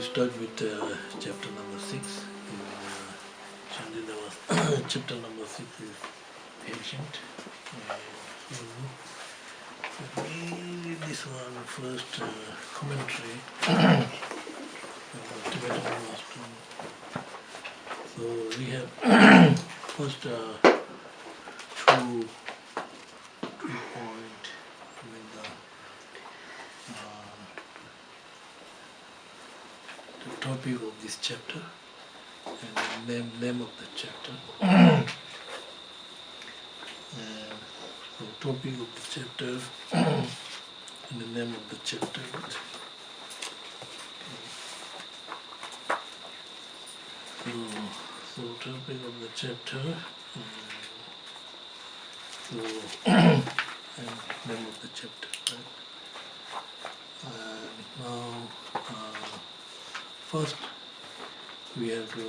start with chapter number 6. In Shandida's chapter number 6 is patient. Let me read this one first, commentary about Tibetan master. So we have first two point with the topic of this chapter and the name of the chapter. The topic of the chapter and the name of the chapter. So topic of the chapter. And name of the chapter. Right? Now, first we have to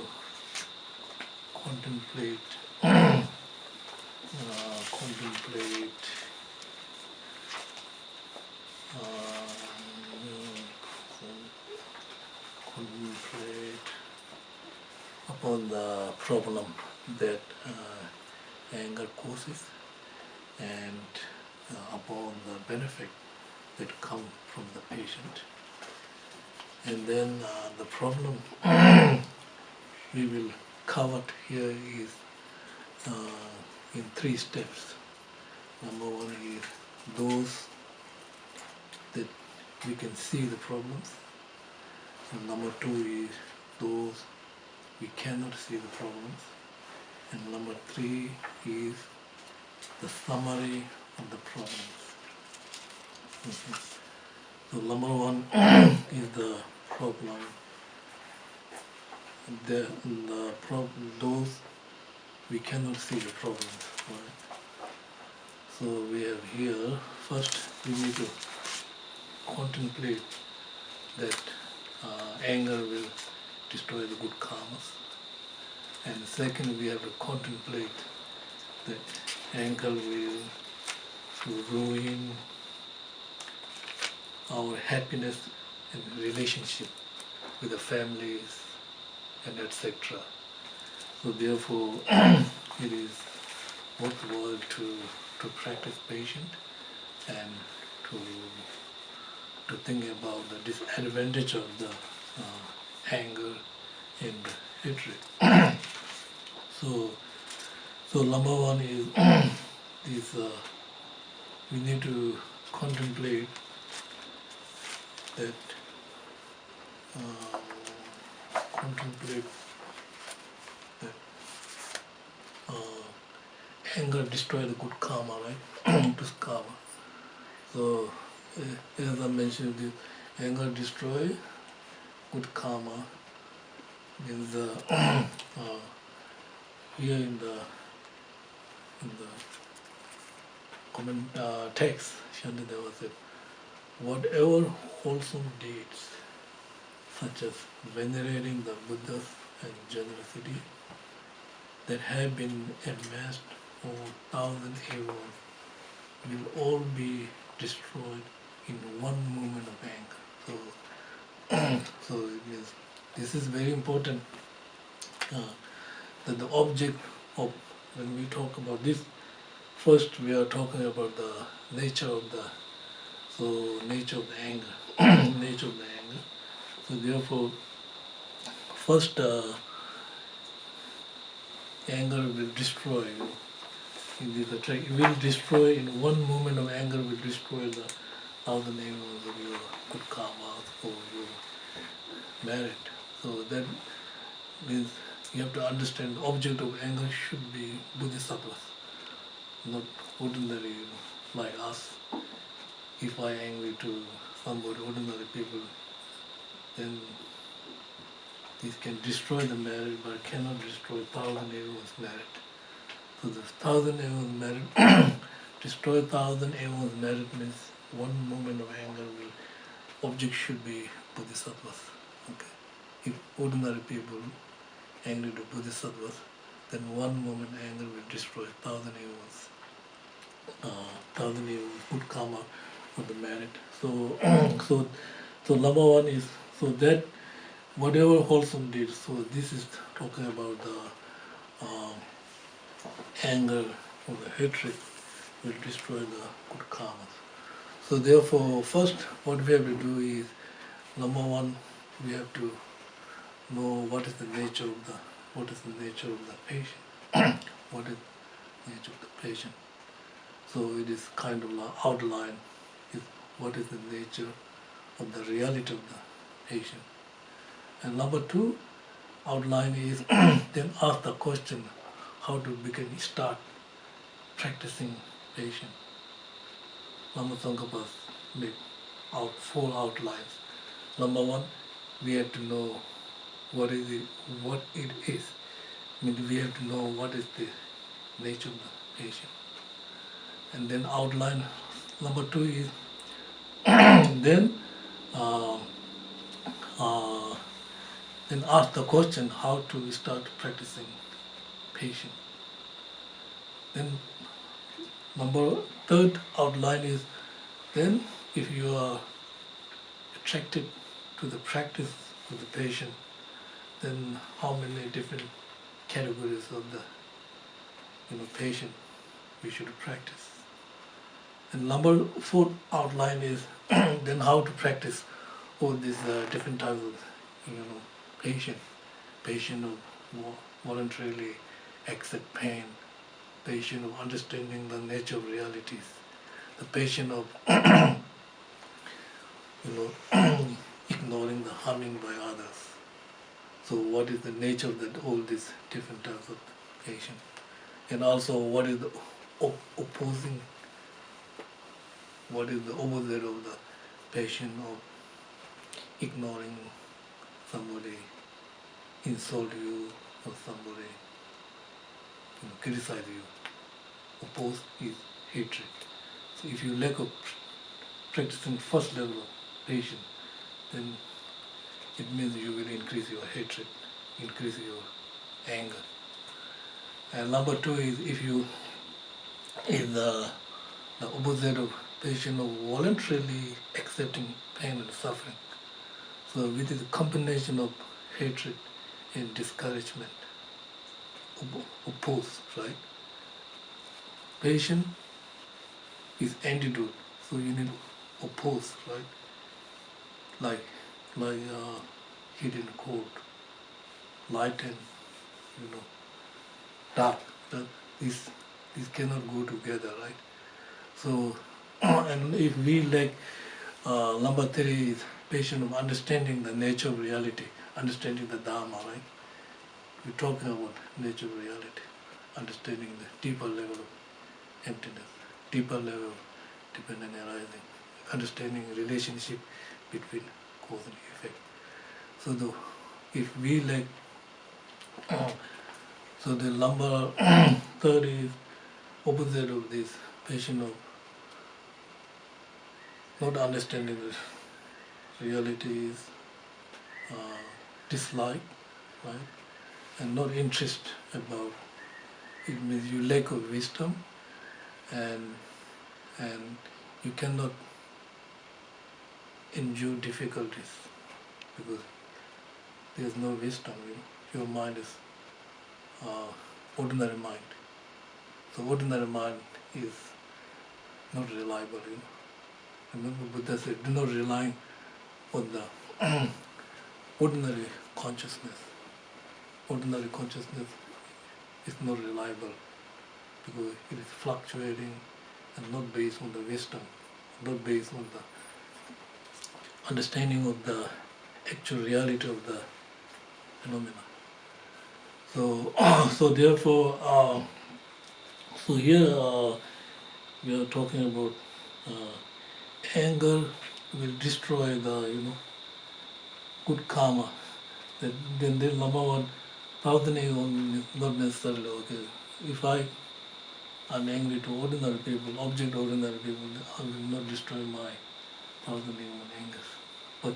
contemplate upon the problem that anger causes and upon the benefit that come from the patient. And then the problem we will cover here is in 3 steps. Number 1 is those that we can see the problems. And number 2 is those we cannot see the problems. And number 3 is the summary of the problems. So number 1 is the problem. The problem, those we cannot see the problems. Right? So we have here, first we need to contemplate that anger will destroy the good karmas. And second, we have to contemplate that anger will ruin our happiness and relationship with the families and etc. So therefore, it is worthwhile to practice patience and to think about the disadvantage of the anger and hatred. So number 1 is we need to contemplate that anger destroys the good karma, right? This karma. So as I mentioned, this anger destroys good karma. Means here in the comment text, Shantideva said, whatever wholesome deeds, such as venerating the Buddhas and generosity, that have been amassed over 1,000 eons, will all be destroyed in one moment of anger. So it means this is very important, that the object of, when we talk about this, first we are talking about the nature of the anger, nature of the anger. So therefore, first anger will destroy. It will destroy in one moment of anger. Will destroy the 1,000 eons of your good karma or your merit. So that means you have to understand the object of anger should be Bodhisattvas, not ordinary like us. If I am angry to somebody, ordinary people, then this can destroy the merit, but cannot destroy 1,000 eons merit. So the 1,000 eons merit, destroy 1,000 eons merit means one moment of anger will, object should be Bodhisattvas. Okay. If ordinary people angry to Bodhisattvas, then one moment anger will destroy 1,000 eons. 1,000 eons good karma for the merit. So number 1 is so that whatever wholesome deed. So this is talking about the anger or the hatred will destroy the good karma. So therefore, first what we have to do is, number one, we have to know what is the nature of the patient. What is the nature of the patient? So it is kind of an outline is what is the nature of the reality of the patient. And number two, outline is then ask the question how to start practicing patient. Lama Tsongkhapas made out 4 outlines. Number one, we have to know what it is. I mean, we have to know what is the nature of the patient. And then outline number two is then uh, uh, then ask the question how to start practicing patient. Then third outline is then if you are attracted to the practice of the patient, then how many different categories of the patient we should practice. And number 4 outline is then how to practice all these different types of patient who voluntarily accept pain, patient of understanding the nature of realities, the patient of ignoring the harming by others. So what is the nature of all these different types of patient? And also what is the opposing, what is the opposite of the patient of ignoring somebody, insult you, or somebody criticize you. Oppose is hatred. So if you lack of practicing first level of patience, then it means you will increase your hatred, increase your anger. And number 2 is if you is the opposite of patient of voluntarily accepting pain and suffering. So with the combination of hatred and discouragement, oppose, right? Patient is antidote, so you need oppose, right? Like hidden cold, light and dark. These cannot go together, right? So and if we number 3 is patient of understanding the nature of reality, understanding the Dharma, right? We're talking about nature of reality, understanding the deeper level of emptiness, deeper level of dependent arising, understanding relationship between cause and effect. So if we so the number 3 is opposite of this, patient of not understanding the reality is dislike, right? And not interest about it means you lack of wisdom and you cannot endure difficulties because there is no wisdom. Your mind is ordinary mind. So ordinary mind is not reliable. Remember Buddha said, do not rely on the ordinary consciousness. Ordinary consciousness is not reliable because it is fluctuating and not based on the wisdom, not based on the understanding of the actual reality of the phenomena. So therefore, so here we are talking about anger will destroy the good karma. Then number one, thousand not necessarily okay. If I'm angry to ordinary people, object ordinary people, I will not destroy my thousand anger. But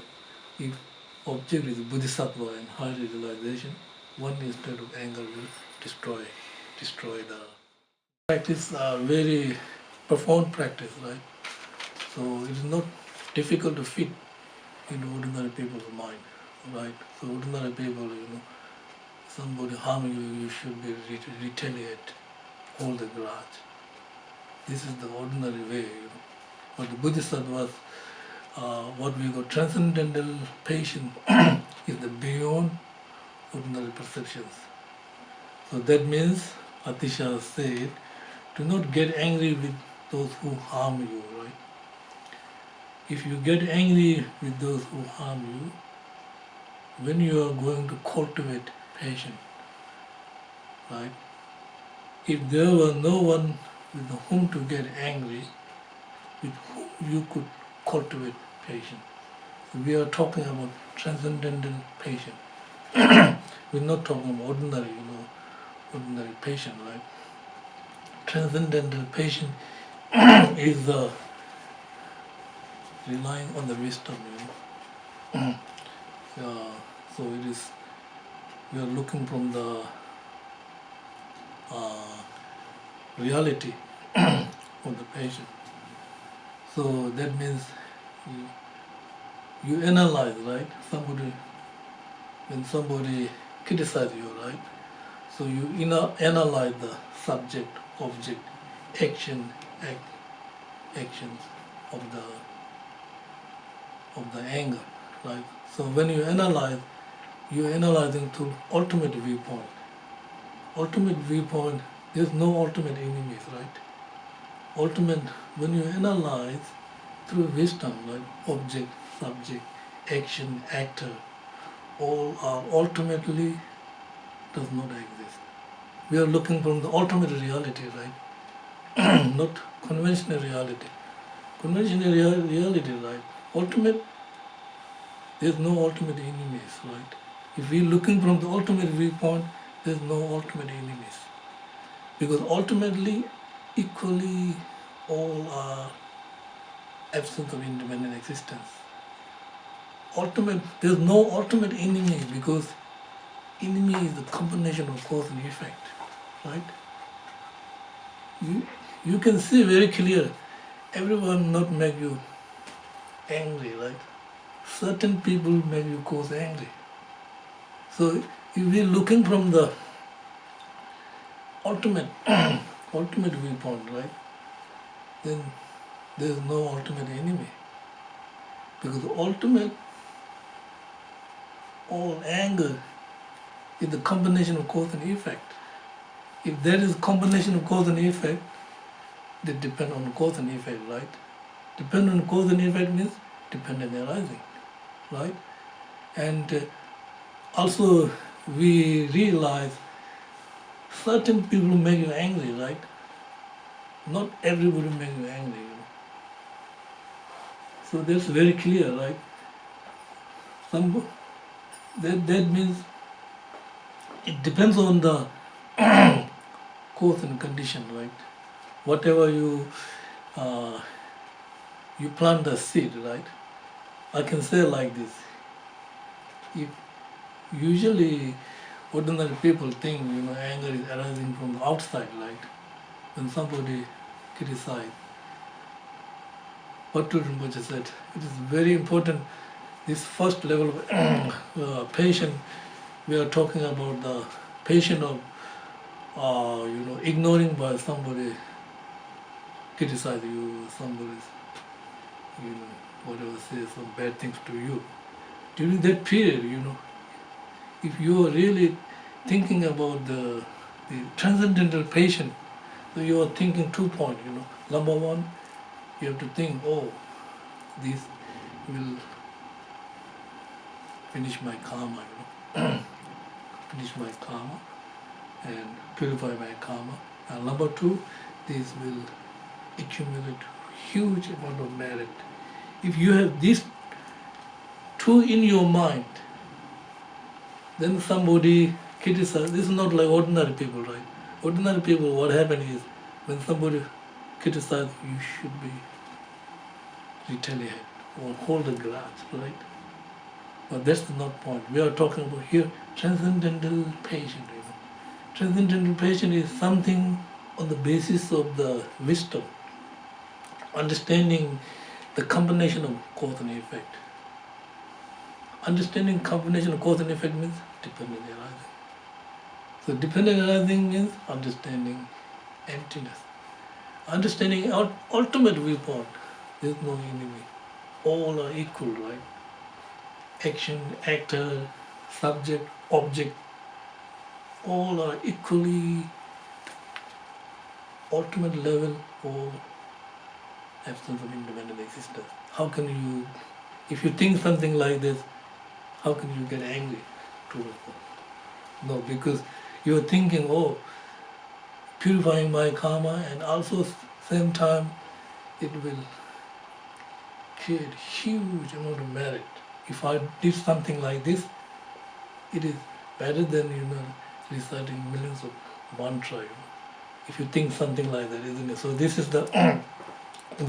if object is Bodhisattva and high realization, one instant of anger will destroy the practice. Very profound practice, right? So it is not difficult to fit in ordinary people's mind. right? So ordinary people, somebody harm you, you should be retaliate, hold a grudge. This is the ordinary way, But the Bodhisattvas, what we call transcendental patience, is the beyond ordinary perceptions. So that means, Atisha said, do not get angry with those who harm you, right? If you get angry with those who harm you, when you are going to cultivate patience, right? If there were no one with whom to get angry, with whom you could cultivate patience. We are talking about transcendental patience. We're not talking about ordinary, ordinary patience, right? Transcendental patience is relying on the wisdom, so it is, we are looking from the reality of the patient. So that means you analyze, right? When somebody criticizes you, right? So you analyze the subject, object, actions of the anger, right? So when you analyze, you're analyzing through ultimate viewpoint. Ultimate viewpoint, there's no ultimate enemies, right? Ultimate, when you analyze through wisdom, like object, subject, action, actor, all are ultimately does not exist. We are looking from the ultimate reality, right? Not conventional reality. Conventional reality, right? Ultimate, there's no ultimate enemies, right? If we're looking from the ultimate viewpoint, there's no ultimate enemies. Because ultimately, equally, all are absence of independent existence. There's no ultimate enemy, because enemy is the combination of cause and effect, right? You can see very clear, everyone not make you angry, right? Certain people make you cause angry. So if we're looking from the ultimate viewpoint, right, then there's no ultimate enemy. Because all anger is the combination of cause and effect. If there is a combination of cause and effect, they depend on cause and effect, right? Depend on cause and effect means dependent arising, right? And also we realize certain people make you angry, right? Not everybody makes you angry, So that's very clear, right? That means it depends on the cause and condition, right? Whatever you plant the seed, right? I can say like this. If usually ordinary people think, anger is arising from the outside, right? When somebody criticizes. What Rinpoche said, it is very important, this first level of patient, we are talking about the patient of, ignoring by somebody, criticize you, somebody, whatever says some bad things to you. During that period, if you are really thinking about the transcendental patient, so you are thinking 2 points, Number one, you have to think, this will finish my karma, finish my karma and purify my karma. And number two, this will accumulate huge amount of merit. If you have these two in your mind, then somebody criticizes. This is not like ordinary people, right? Ordinary people, what happens is, when somebody criticizes, you should be retaliate or hold a grudge, right? But that's not point. We are talking about here transcendental patience. Transcendental patience is something on the basis of the wisdom, understanding the combination of cause and effect. Understanding combination of cause and effect means dependent arising. So dependent arising means understanding emptiness. Understanding ultimate viewpoint, there is no enemy. All are equal, right? Action, actor, subject, object, all are equally ultimate level or absence of independent existence. How can you, if you think something like this, how can you get angry towards them? No, because you're thinking, oh, purifying my karma, and also same time it will create huge amount of merit. If I did something like this, it is better than reciting millions of mantra. If you think something like that, isn't it? So this is the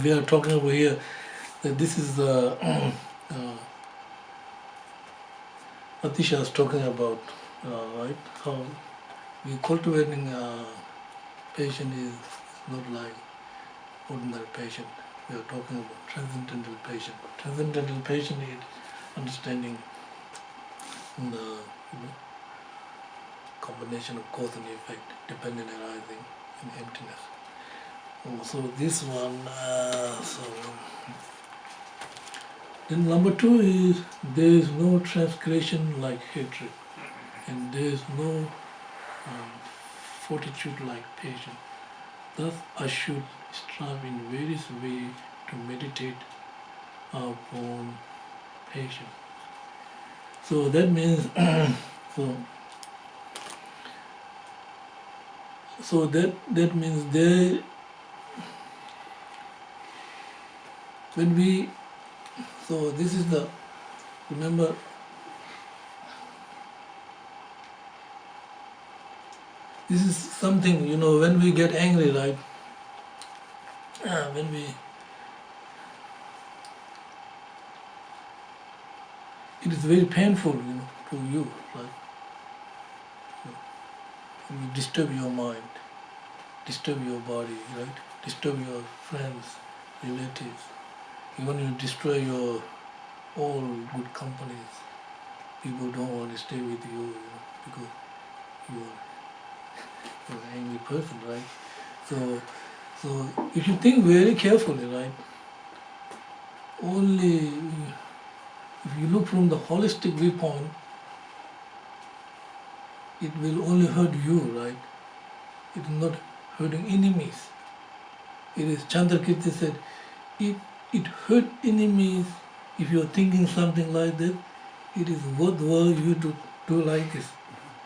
we are talking over here that this is the Atisha is talking about, right? How we cultivating patient is not like ordinary patient. We are talking about transcendental patient. Transcendental patient is understanding the combination of cause and effect, dependent arising, and emptiness. Oh, so this one, then number 2 is there is no transgression like hatred, and there is no fortitude like patience. Thus, I should strive in various ways to meditate upon patience. So that means, so that means there, when we, so this is the, remember, this is something, when we get angry, right? When we, it is very painful, to you, right? You disturb your mind, disturb your body, right? Disturb your friends, relatives. Even you destroy your all good companies. People don't want to stay with you, because you're an angry person, right? So if you think very carefully, right? Only if you look from the holistic viewpoint, it will only hurt you, right? It is not hurting enemies. It is Chandrakirti said, it hurt enemies if you're thinking something like that. It is worthwhile you to do like this.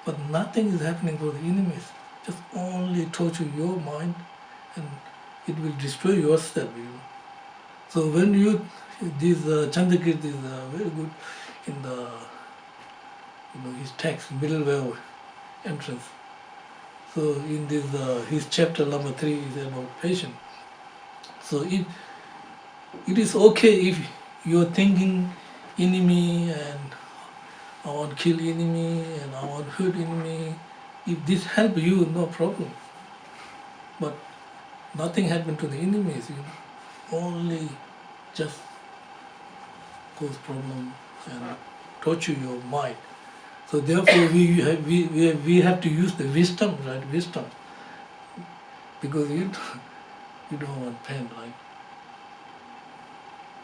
But nothing is happening for the enemies. Just only torture your mind, and it will destroy yourself. So when this Chandrakirti is very good in the his text, middle way entrance. So in this his chapter number 3 is about patience. So it is okay if you're thinking enemy and I want to kill enemy and I want to hurt enemy. If this help you, no problem. But nothing happened to the enemies, only just cause problem and torture your mind. So therefore we have to use the wisdom, right? Wisdom, because you don't want pain, right?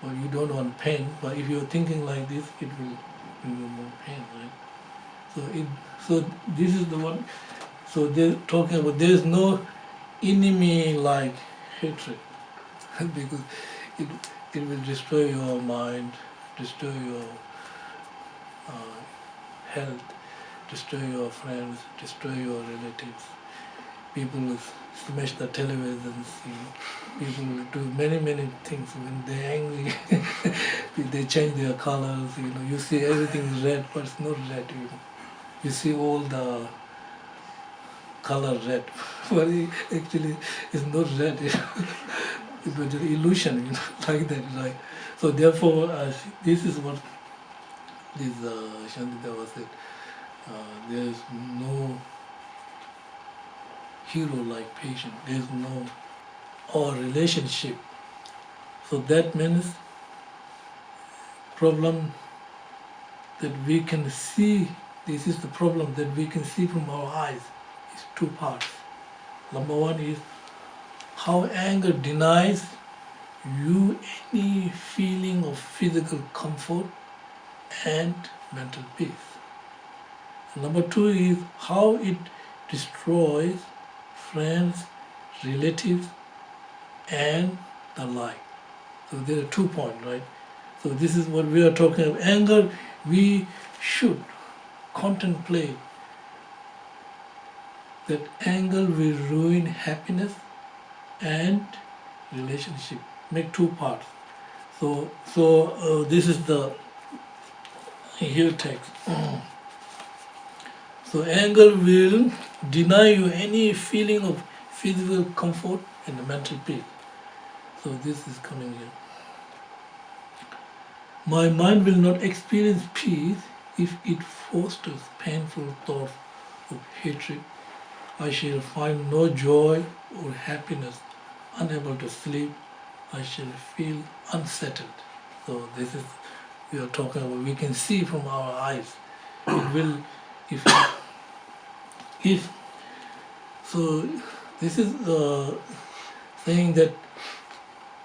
Or you don't want pain, but if you're thinking like this, it will bring you more pain, right? So this is the one. So they're talking about there is no enemy like hatred, because it will destroy your mind, destroy your health, destroy your friends, destroy your relatives. People will smash the televisions, people will do many things. When they're angry, they change their colors, you see everything is red, but it's not red, You see all the color red, but actually it's not red, it was an illusion, like that, right? So therefore, this is what this Shantideva said, there is no hero like patient, there is no or relationship. So that means problem that we can see, this is the problem, that we can see from our eyes, is two parts. Number one is how anger denies you any feeling of physical comfort and mental peace. Number two is how it destroys friends, relatives, and the like. So there are 2 points, right? So this is what we are talking about. Anger, we should contemplate that anger will ruin happiness and relationship. Make 2 parts. So this is the here text. So anger will deny you any feeling of physical comfort and mental peace. So this is coming here. My mind will not experience peace if it fosters painful thoughts of hatred. I shall find no joy or happiness, unable to sleep. I shall feel unsettled. So this is, we are talking about, we can see from our eyes. It will, if so this is saying that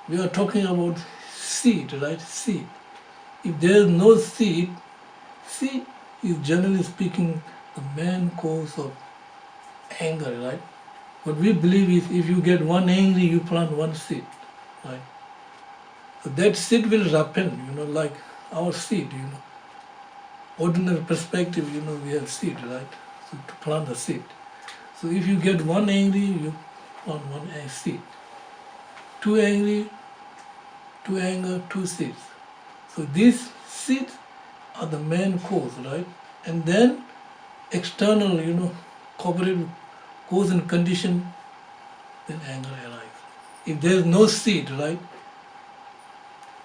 we are talking about seed, right? Seed. If there is no seed, seed is generally speaking the main cause of anger, right? What we believe is if you get one angry, you plant one seed, right? So that seed will ripen, like our seed, Ordinary perspective, we have seed, right? So to plant the seed. So if you get one angry, you plant one seed. Two angry, two anger, two seeds. So these seeds are the main cause, right? And then external, cooperative cause and condition, then anger arises. If there is no seed, right,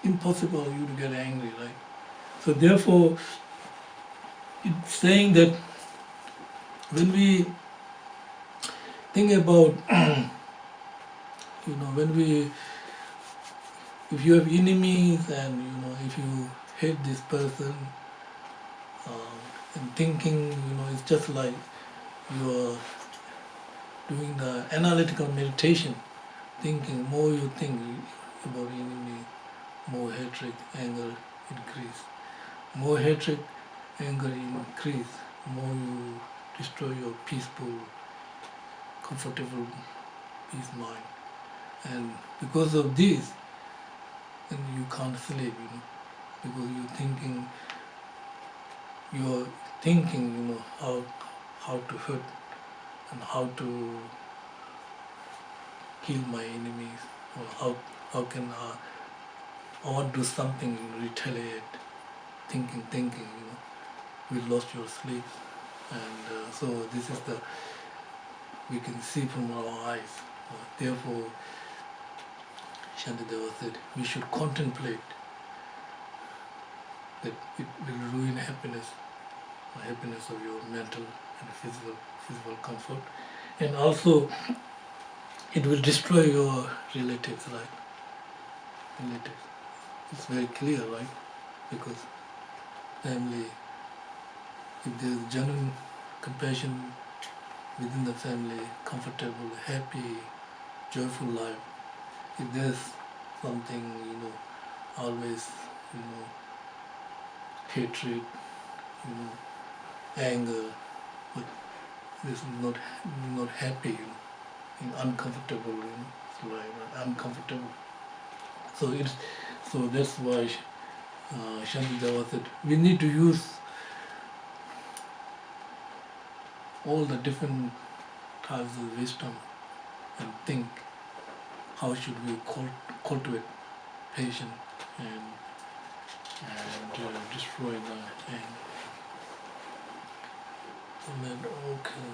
impossible you to get angry, right? So therefore, it's saying that when we think about, if you have enemies and if you hate this person, and thinking, it's just like you are doing the analytical meditation, thinking, more you think about enemy, more hatred, anger increase. More hatred, anger increase, more you destroy your peaceful, comfortable peace mind. And because of this, then you can't sleep, because you're thinking, how to hurt and how to kill my enemies, or how can I want to do something, retaliate, thinking, we lost your sleep. And so this is we can see from our eyes. Therefore, Shantideva said, we should contemplate that it will ruin happiness of your mental and physical comfort. And also, it will destroy your relatives, right? Relatives. It's very clear, right? Because family, if there is genuine compassion within the family, comfortable, happy, joyful life, if there's something, always, hatred, anger, but this is not happy, uncomfortable, it's like uncomfortable. So that's why Shantideva said we need to use all the different types of wisdom and think how should we cultivate patience and destroy the anger. And then, okay.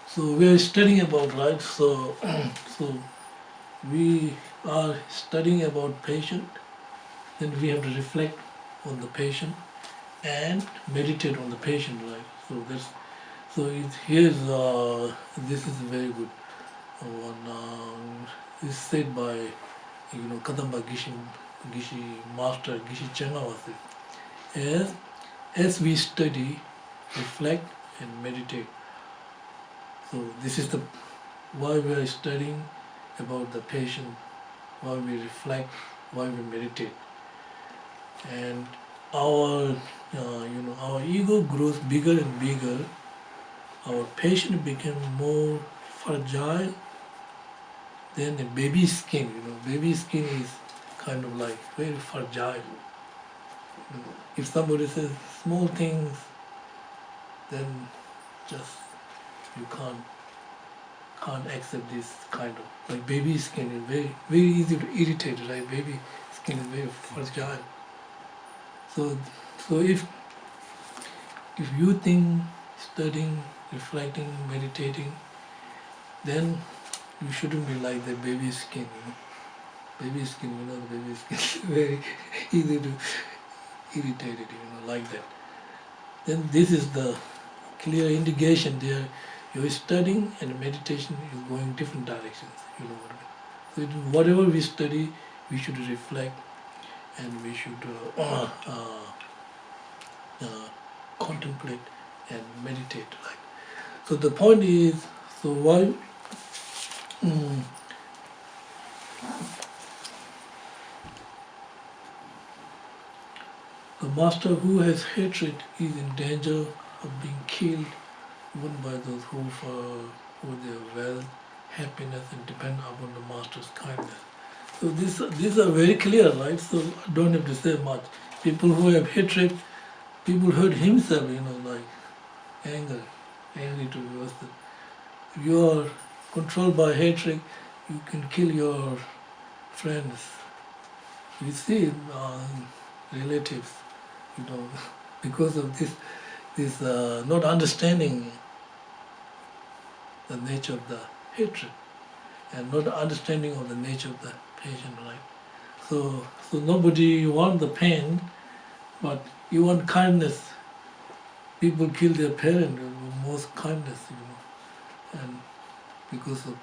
So we are studying about, right? So we are studying about patient. Then we have to reflect on the patient and meditate on the patient, right? So here's this is very good. is said by Kadamba Gishi Master Gishi Changawasi. As we study, reflect and meditate. So this is the why we are studying about the patient, why we reflect, why we meditate, and our our ego grows bigger and bigger. Our patient became more fragile than a baby skin. Baby skin is kind of like very fragile. If somebody says small things, then just you can't accept this kind of like baby skin is very easy to irritate, right? Baby skin is very fragile. So if you think studying, reflecting, meditating, then you shouldn't be like the baby skin. Baby skin, the baby skin is very easy to irritate it, like that. Then this is the clear indication there. Your studying and meditation is going different directions. So whatever we study, we should reflect and we should contemplate and meditate. Right? So the point is, so why the master who has hatred is in danger of being killed, even by those who for their wealth, happiness, and depend upon the master's kindness. So these are very clear, right? So I don't have to say much. People who have hatred, people hurt himself, like angry to yourself. If you are controlled by hatred, you can kill your friends. We see relatives, because of this not understanding the nature of the hatred and not understanding of the nature of the patient, right? So nobody wants the pain, but you want kindness. People kill their parent with most kindness, and because of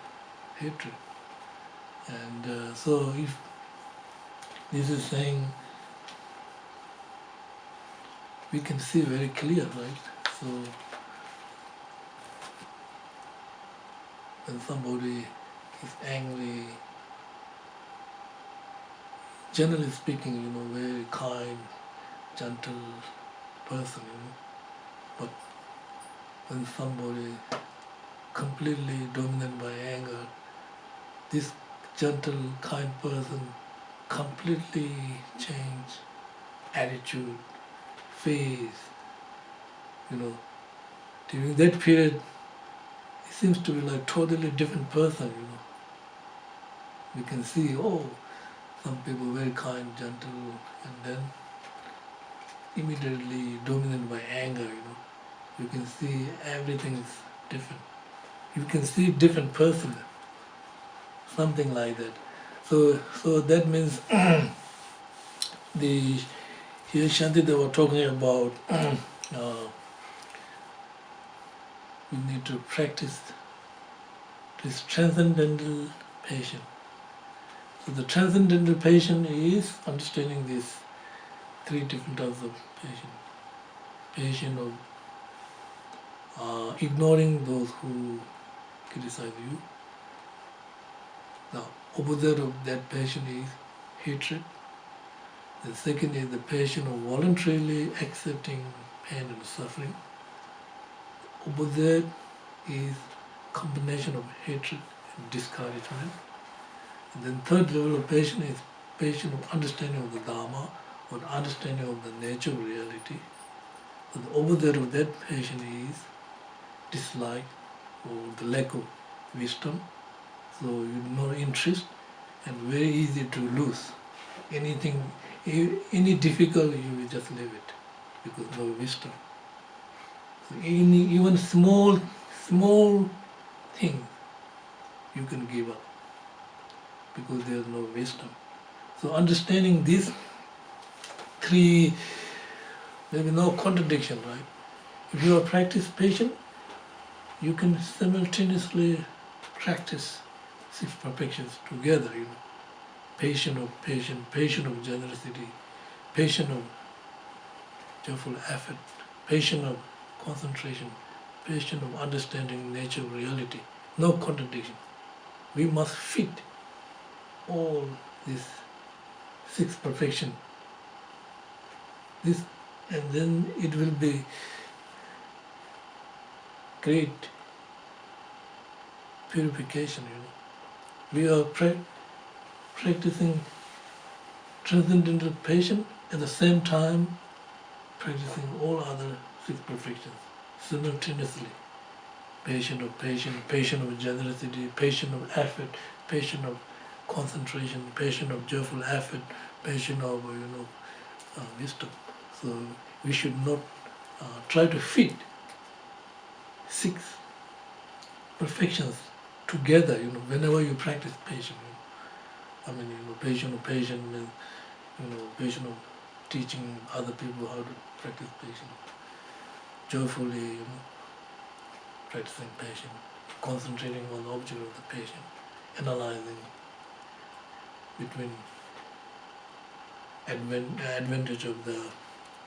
hatred. And so if this is saying, we can see very clear, right? So when somebody is angry, generally speaking, very kind, gentle person, but when somebody completely dominated by anger, this gentle, kind person completely change attitude, face, during that period, it seems to be like totally different person, We can see, some people very kind, gentle, and then immediately dominated by anger, You can see everything is different. You can see different person, something like that. So that means here Shanti, they were talking about we need to practice this transcendental patience. So the transcendental patience is understanding these three different types of patience. Patience of ignoring those who criticize you. The opposite of that patience is hatred. The second is the patience of voluntarily accepting pain and suffering. Opposite is combination of hatred and discouragement. And then third level of patience is patience of understanding of the Dharma or understanding of the nature of reality. So the opposite of that patience is dislike or the lack of wisdom. So you have no interest and very easy to lose. Anything, any difficulty, you will just leave it because no wisdom. So even small thing you can give up because there is no wisdom. So understanding these three, there will be no contradiction, right? If you are practice patient, you can simultaneously practice 6 perfections together, patient of patience, patient of generosity, patient of joyful effort, patient of concentration, patient of understanding nature of reality. No contradiction. We must fit all these 6 perfections. This, and then it will be great purification. We are practicing transcendental patience at the same time practicing all other 6 perfections simultaneously. Patient of patience, patient of generosity, patient of effort, patient of concentration, patient of joyful effort, patient of wisdom. So we should not try to fit 6 perfections together. Whenever you practice patience. Patient of patience means patient of teaching other people how to practice patience. Joyfully, practicing patience, concentrating on the object of the patient, analyzing between advantage of the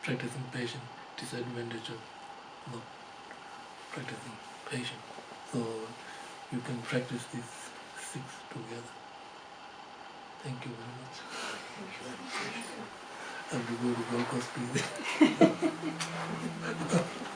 practicing patience, disadvantage of not practicing patience. So you can practice these 6 together. Thank you very much. I have to go to Gold Coast, please.